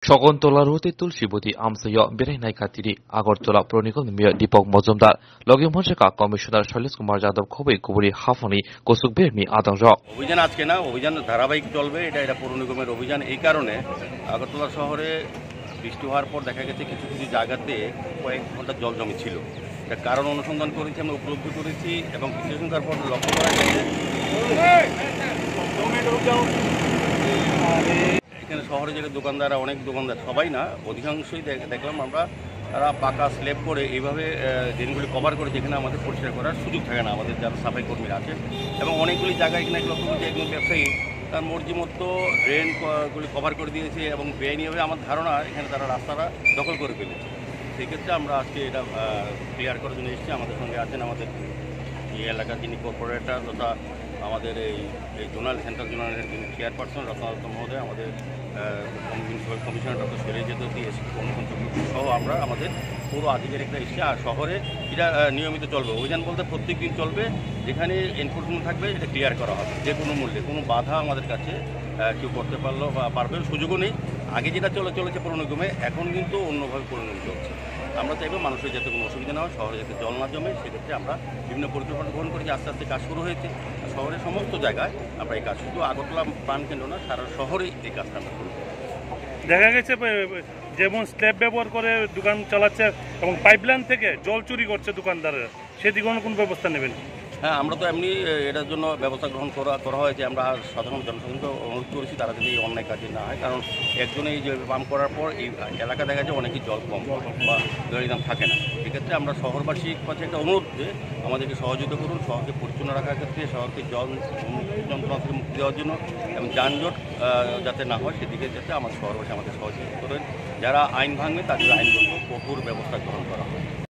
শকুন্তলা রুহতে তুলসীবতী আমসয় বেরাইনাই খাতিরি আগরতলা পৌর নিগম মেয়র দীপক মজুমদার লগে মঞ্চকা কমিশনার শৈলেশ কুমার যাদব খবই কুবুরি হাফনি কসুক বেরমি আদং অভিযান আজকে না, অভিযান ধারাবাহিক চলবে। এটা পৌর নিগমের অভিযান। এই কারণে আগরতলা শহরে বৃষ্টি হওয়ার পর দেখা গেছে কিছু কিছু জায়গাতে কয়েক ঘন্টা জল জমে ছিল। এটা কারণ অনুসন্ধান করেছি, আমরা উপলব্ধি করেছি এবং বিশ্লেষণকার পর লক্ষ্য করা গেছে এখানে শহরে যে দোকানদাররা, অনেক দোকানদার, সবাই না, অধিকাংশই দেখলাম আমরা, তারা পাকা স্ল্যাব করে এইভাবে ড্রেনগুলি কভার করে, যেখানে আমাদের পরিষ্কার করার সুযোগ থাকে না আমাদের যারা সাফাই কর্মীরা আছে। এবং অনেকগুলি জায়গায় এখানে লক্ষ্য করছি একজন ব্যবসায়ী তার মর্জি মতো ড্রেনগুলি কভার করে দিয়েছে এবং বেআইনিভাবে আমার ধারণা এখানে তারা রাস্তাটা দখল করে ফেলেছে। সেক্ষেত্রে আমরা আজকে এটা ক্লিয়ার করার জন্য এসেছি। আমাদের সঙ্গে আছেন আমাদের এই এলাকার যিনি কর্পোরেটর তথা আমাদের এই জোনাল সেন্ট্রাল জোনালের যিনি চেয়ারপারসন রত্নাদত্ত মহোদয়, আমাদের মিউনিসিপ্যাল কমিশনার ডক্টর শৈলেশ জ্যোতি সহ আমরা আমাদের পুরো আধিকারিকরা এসেছি। আর শহরে এটা নিয়মিত চলবে, অভিযান বলতে প্রত্যেক দিন চলবে। যেখানে এনফোর্সমেন্ট থাকবে এটা ক্লিয়ার করা হবে যে কোনো মূল্যে। কোনো বাধা আমাদের কাছে কেউ করতে পারলো বা পারবে সুযোগও নেই। আগে যেটা চলেছে পৌর নিগমে, এখন কিন্তু অন্যভাবে পৌর নিগম চলছে। আমরা চাইবো মানুষের যাতে কোনো অসুবিধা না হয়, শহরে যাতে জল না জমে, সেক্ষেত্রে আমরা বিভিন্ন পরিকল্পনা গ্রহণ করেছি। আস্তে আস্তে কাজ শুরু হয়েছে শহরের সমস্ত জায়গায়। আমরা এই কাজ শুধু আগরতলা প্রাণকেন্দ্র না, সারা শহরেই এই কাজটা আমরা করব। দেখা গেছে যেমন স্ল্যাব ব্যবহার করে দোকান চালাচ্ছে এবং পাইপলাইন থেকে জল চুরি করছে দোকানদাররা, সেদিকে কোন ব্যবস্থা নেবেন? হ্যাঁ, আমরা তো এমনি এটার জন্য ব্যবস্থা গ্রহণ করা হয়েছে। আমরা সাধারণ জনসাধারণকে অনুরোধ করেছি তারা যদি এই অন্যায় কাজে না হয়, কারণ একজনে এই যে পাম্প করার পর এই এলাকা দেখা যায় অনেকই জল কম বা জলের দাম থাকে না। এক্ষেত্রে আমরা শহরবাসীর কাছে একটা অনুরোধ যে আমাদেরকে সহযোগিতা করুন শহরকে পরিচ্ছন্ন রাখার ক্ষেত্রে, শহরকে জল যন্ত্রণা থেকে মুক্তি দেওয়ার জন্য এবং যানজট যাতে না হয় সেদিকে যাতে আমাদের শহরবাসী আমাদের সহযোগিতা করেন। যারা আইন ভাঙবে তাদের আইনগত কঠোর ব্যবস্থা গ্রহণ করা হয়।